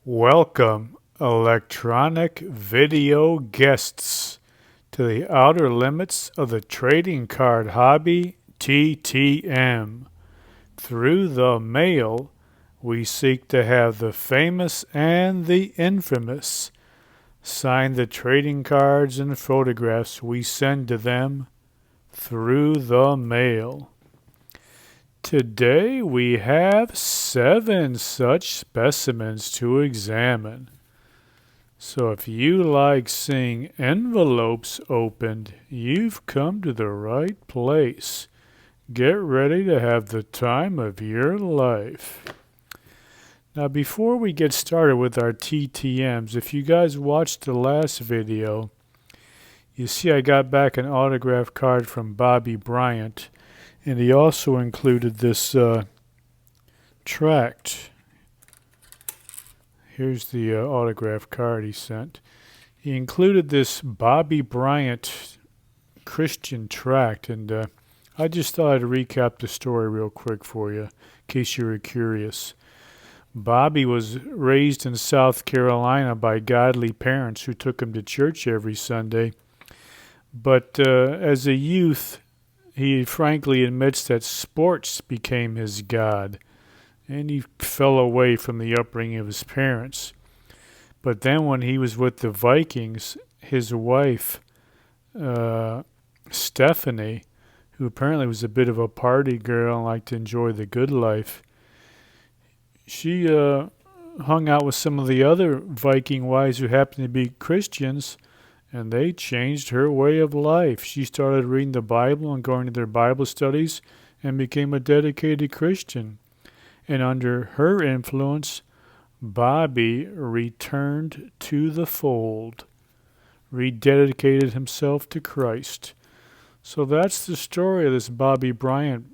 Welcome, electronic video guests, to the outer limits of the trading card hobby, TTM. Through the mail, we seek to have the famous and the infamous sign the trading cards and photographs we send to them through the mail. Today we have 7 such specimens to examine. So if you like seeing envelopes opened, you've come to the right place. Get ready to have the time of your life. Now before we get started with our TTMs, if you guys watched the last video, you see I got back an autograph card from Bobby Bryant. And he also included this tract. Here's the autograph card he sent. He included this Bobby Bryant Christian tract, and I just thought I'd recap the story real quick for you, in case you were curious. Bobby was raised in South Carolina by godly parents who took him to church every Sunday. But as a youth, he frankly admits that sports became his god, and he fell away from the upbringing of his parents. But then when he was with the Vikings, his wife, Stephanie, who apparently was a bit of a party girl and liked to enjoy the good life, she hung out with some of the other Viking wives who happened to be Christians, and they changed her way of life. She started reading the Bible and going to their Bible studies and became a dedicated Christian. And under her influence, Bobby returned to the fold, rededicated himself to Christ. So that's the story of this Bobby Bryant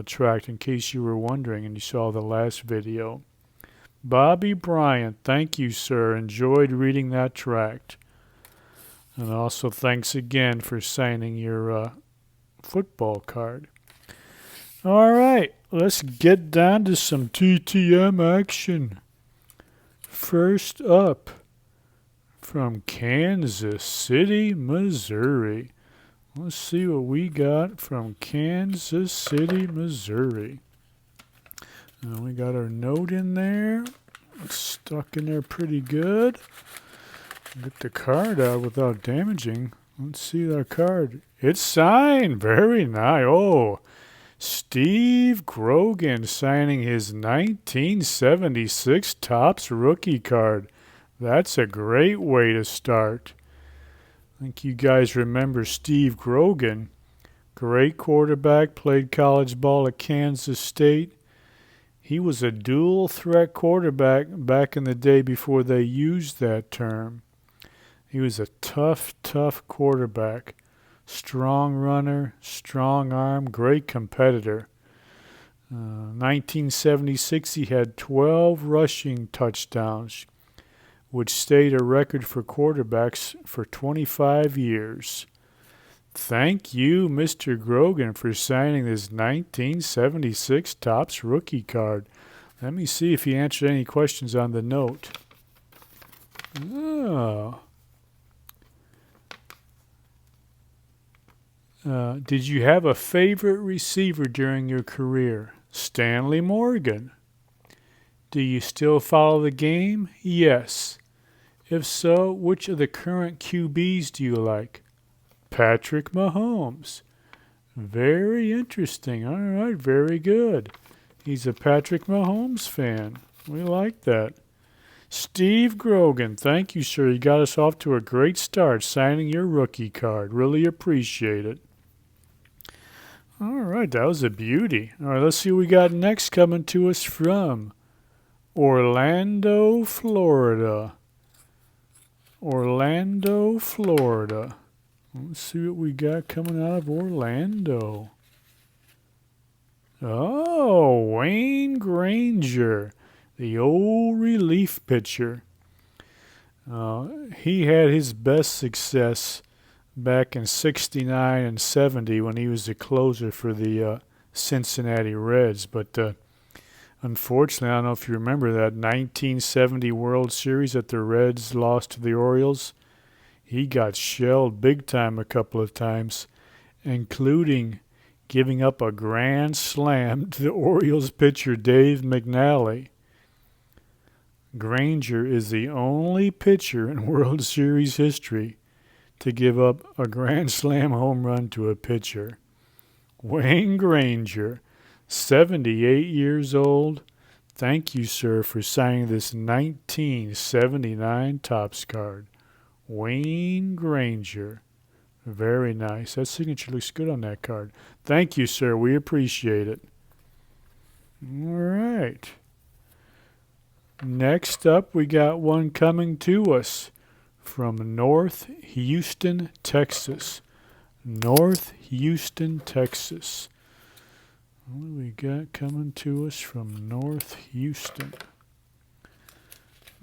tract, in case you were wondering and you saw the last video. Bobby Bryant, thank you, sir. Enjoyed reading that tract. And also thanks again for signing your football card. All right, let's get down to some TTM action. First up, from Kansas City, Missouri. Let's see what we got from Kansas City, Missouri. We got our note in there. It's stuck in there pretty good. Get the card out without damaging. Let's see that card. It's signed. Very nice. Oh, Steve Grogan signing his 1976 Topps rookie card. That's a great way to start. I think you guys remember Steve Grogan. Great quarterback, played college ball at Kansas State. He was a dual threat quarterback back in the day before they used that term. He was a tough quarterback. Strong runner, strong arm, great competitor. 1976, he had 12 rushing touchdowns, which stayed a record for quarterbacks for 25 years. Thank you, Mr. Grogan, for signing this 1976 Topps rookie card. Let me see if he answered any questions on the note. Oh. Did you have a favorite receiver during your career? Stanley Morgan. Do you still follow the game? Yes. If so, which of the current QBs do you like? Patrick Mahomes. Very interesting. All right, very good. He's a Patrick Mahomes fan. We like that. Steve Grogan, thank you, sir. You got us off to a great start signing your rookie card. Really appreciate it. All right, that was a beauty. All right, let's see what we got next coming to us from Orlando, Florida. Orlando, Florida. Let's see what we got coming out of Orlando. Oh, Wayne Granger, the old relief pitcher. He had his best success back in 69 and 70 when he was the closer for the Cincinnati Reds. But Unfortunately, I don't know if you remember that 1970 World Series that the Reds lost to the Orioles. He got shelled big time a couple of times, including giving up a grand slam to the Orioles pitcher Dave McNally. Granger is the only pitcher in World Series history to give up a grand slam home run to a pitcher. Wayne Granger, 78 years old. Thank you, sir, for signing this 1979 Topps card. Wayne Granger. Very nice. That signature looks good on that card. Thank you, sir. We appreciate it. All right. Next up, we got one coming to us from North Houston, Texas. North Houston, Texas. What do we got coming to us from North Houston?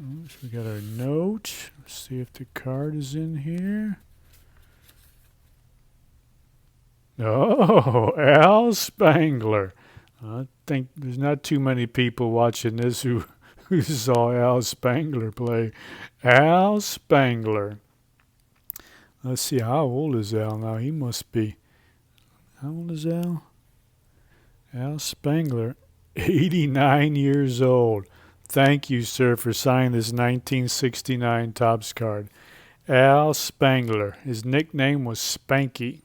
So we got our note. Let's see if the card is in here. Oh, Al Spangler. I think there's not too many people watching this who saw Al Spangler play. Al Spangler. Let's see, how old is Al now? He must be. How old is Al? Al Spangler, 89 years old. Thank you, sir, for signing this 1969 Topps card. Al Spangler. His nickname was Spanky.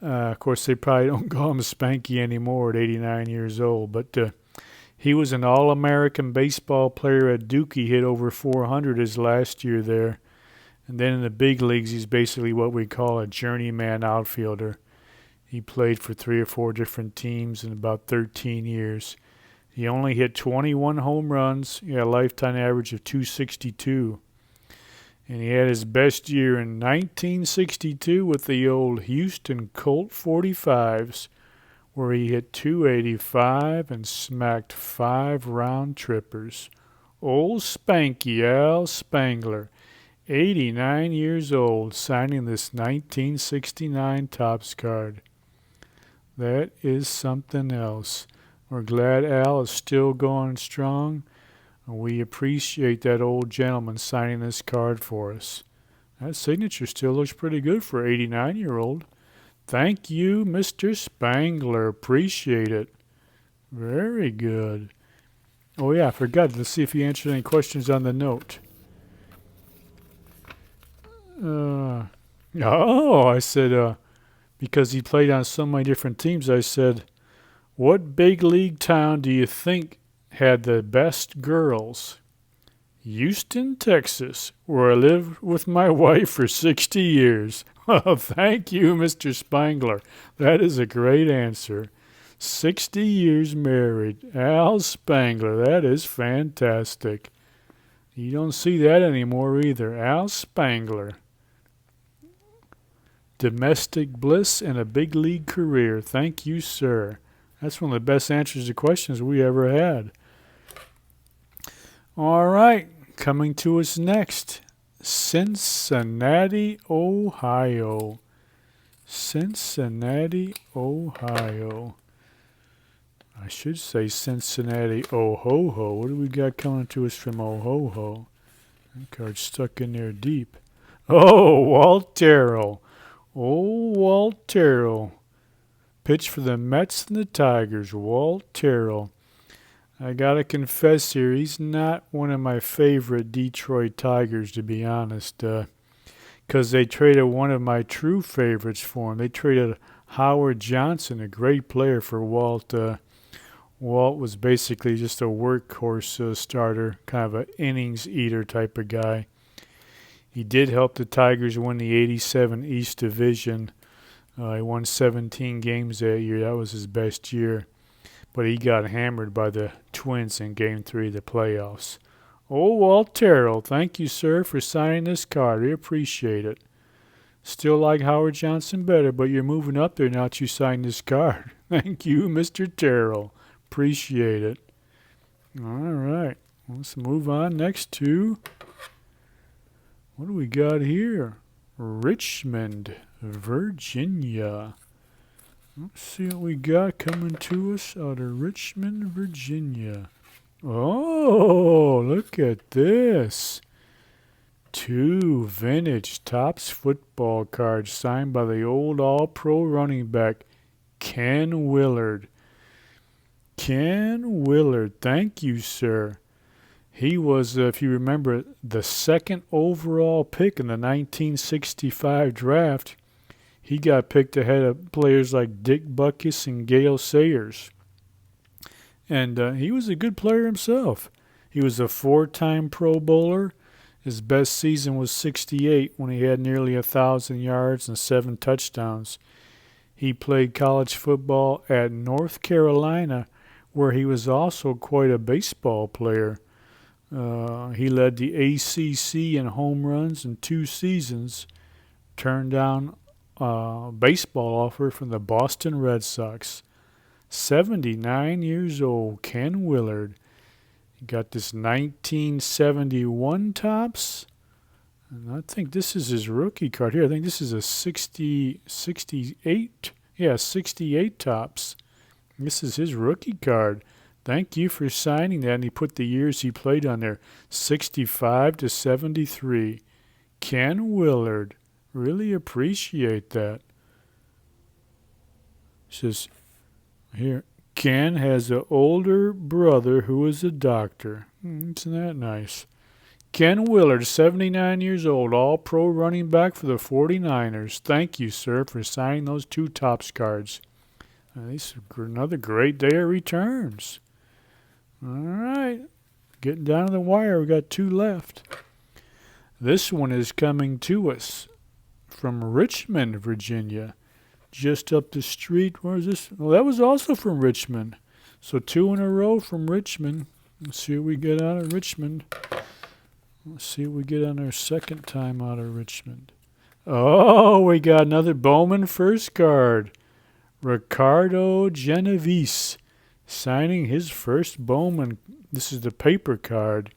Of course, they probably don't call him Spanky anymore at 89 years old, but he was an All-American baseball player at Duke. He hit over 400 his last year there. And then in the big leagues, he's basically what we call a journeyman outfielder. He played for 3 or 4 different teams in about 13 years. He only hit 21 home runs. He had a lifetime average of 262. And he had his best year in 1962 with the old Houston Colt 45s, where he hit 285 and smacked 5 round trippers. Old Spanky Al Spangler, 89 years old, signing this 1969 Topps card. That is something else. We're glad Al is still going strong, and we appreciate that old gentleman signing this card for us. That signature still looks pretty good for an 89-year-old. Thank you, Mr. Spangler. Appreciate it. Very good. Oh, yeah, I forgot. Let's see if he answered any questions on the note. I said, because he played on so many different teams, I said, what big league town do you think had the best girls? Houston, Texas, where I lived with my wife for 60 years. Well, thank you, Mr. Spangler. That is a great answer. 60 years married. Al Spangler. That is fantastic. You don't see that anymore either. Al Spangler. Domestic bliss and a big league career. Thank you, sir. That's one of the best answers to questions we ever had. All right, coming to us next, Cincinnati, Ohio. Cincinnati, Ohio. I should say Cincinnati, Ohoho. What do we got coming to us from Ohoho? That card's stuck in there deep. Oh, Walt Terrell. Oh, Walt Terrell. Pitched for the Mets and the Tigers. Walt Terrell. I gotta confess here, he's not one of my favorite Detroit Tigers, to be honest, because they traded one of my true favorites for him. They traded Howard Johnson, a great player, for Walt. Walt was basically just a workhorse starter, kind of an innings eater type of guy. He did help the Tigers win the '87 East Division. He won 17 games that year. That was his best year. But he got hammered by the Twins in Game 3 of the playoffs. Oh, Walt Terrell, thank you, sir, for signing this card. We appreciate it. Still like Howard Johnson better, but you're moving up there now that you signed this card. Thank you, Mr. Terrell. Appreciate it. All right. Let's move on next to, what do we got here? Richmond, Virginia. Let's see what we got coming to us out of Richmond, Virginia. Oh, look at this. 2 vintage Topps football cards signed by the old All-Pro running back, Ken Willard. Ken Willard, thank you, sir. He was, if you remember, the 2nd overall pick in the 1965 draft. He got picked ahead of players like Dick Butkus and Gale Sayers. And he was a good player himself. He was a 4-time Pro Bowler. His best season was 68 when he had nearly 1,000 yards and 7 touchdowns. He played college football at North Carolina, where he was also quite a baseball player. He led the ACC in home runs in 2 seasons, turned down a baseball offer from the Boston Red Sox. 79 years old, Ken Willard. He got this 1971 Topps. And I think this is his rookie card here. I think this is a 68. Yeah, 68 Topps. This is his rookie card. Thank you for signing that. And he put the years he played on there, 65 to 73. Ken Willard. Really appreciate that. It says here, Ken has an older brother who is a doctor. Isn't that nice? Ken Willard, 79 years old, all-pro running back for the 49ers. Thank you, sir, for signing those 2 Topps cards. This is another great day of returns. All right. Getting down to the wire. We got 2 left. This one is coming to us from Richmond, Virginia. Just up the street. Where is this? Well, that was also from Richmond. So 2 in a row from Richmond. Let's see what we get out of Richmond. Let's see what we get on our second time out of Richmond. Oh, we got another Bowman first card. Ricardo Genovese signing his first Bowman. This is the paper card.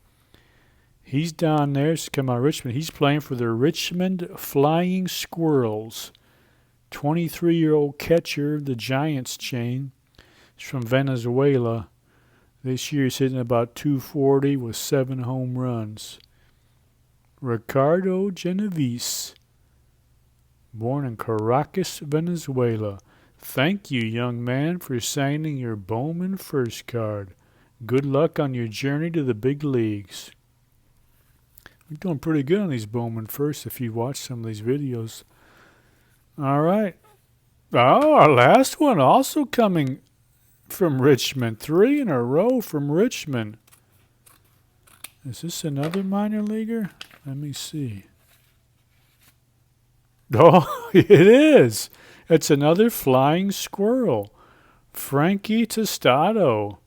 He's down there. It's come out of Richmond. He's playing for the Richmond Flying Squirrels. 23-year-old catcher of the Giants chain. He's from Venezuela. This year he's hitting about 240 with 7 home runs. Ricardo Genovese, born in Caracas, Venezuela. Thank you, young man, for signing your Bowman first card. Good luck on your journey to the big leagues. We're doing pretty good on these Bowman first if you watch some of these videos. All right. Oh, our last one also coming from Richmond. 3 in a row from Richmond. Is this another minor leaguer? Let me see. Oh, it is. It's another flying squirrel. Frankie Tostado.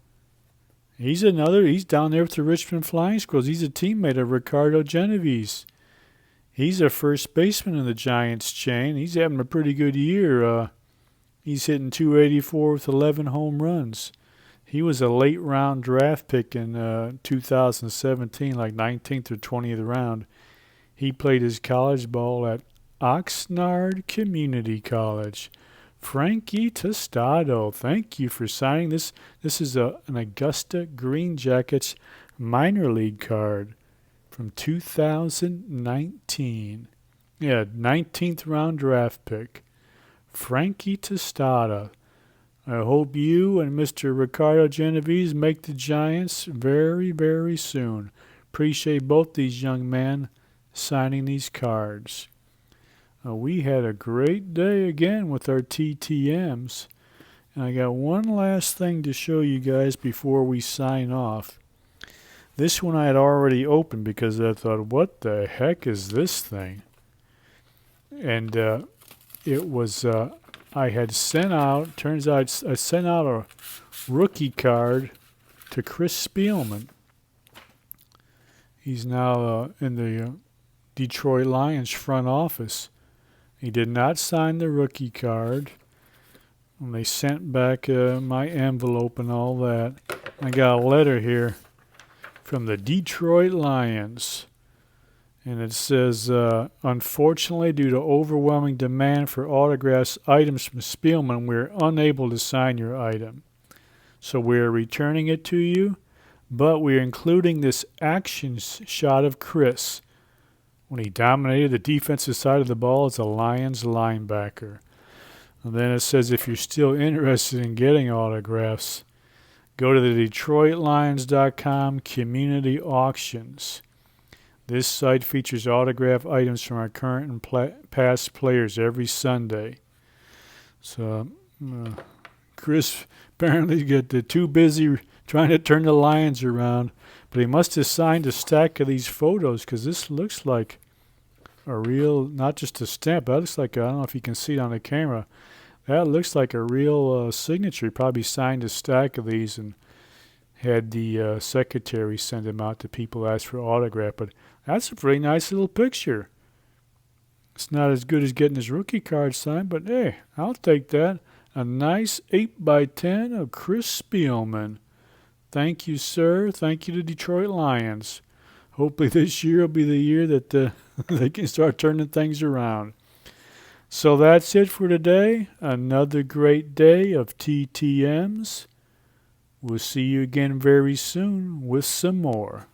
He's down there with the Richmond Flying Squirrels. He's a teammate of Ricardo Genovese. He's a first baseman in the Giants chain. He's having a pretty good year. He's hitting 284 with 11 home runs. He was a late round draft pick in 2017, like 19th or 20th round. He played his college ball at Oxnard Community College. Frankie Tostado, thank you for signing this. This is an Augusta Green Jackets minor league card from 2019. Yeah, 19th round draft pick. Frankie Tostado. I hope you and Mr. Ricardo Genovese make the Giants very, very soon. Appreciate both these young men signing these cards. We had a great day again with our TTMs. And I got one last thing to show you guys before we sign off. This one I had already opened because I thought, what the heck is this thing? And it was, I had sent out, turns out I sent out a rookie card to Chris Spielman. He's now in the Detroit Lions front office. He did not sign the rookie card. And they sent back my envelope and all that. I got a letter here from the Detroit Lions. And it says, unfortunately, due to overwhelming demand for autographs items from Spielman, we're unable to sign your item. So we're returning it to you, but we're including this action shot of Chris when he dominated the defensive side of the ball as a Lions linebacker. And then it says if you're still interested in getting autographs, go to the DetroitLions.com community auctions. This site features autograph items from our current and past players every Sunday. So Chris apparently got too busy trying to turn the Lions around, but he must have signed a stack of these photos because this looks like a real, not just a stamp, that looks like, I don't know if you can see it on the camera, that looks like a real signature. He probably signed a stack of these and had the secretary send them out to people who asked for autograph. But that's a pretty nice little picture. It's not as good as getting his rookie card signed, but hey, I'll take that. A nice 8x10 of Chris Spielman. Thank you, sir. Thank you to Detroit Lions. Hopefully this year will be the year that they can start turning things around. So that's it for today. Another great day of TTMs. We'll see you again very soon with some more.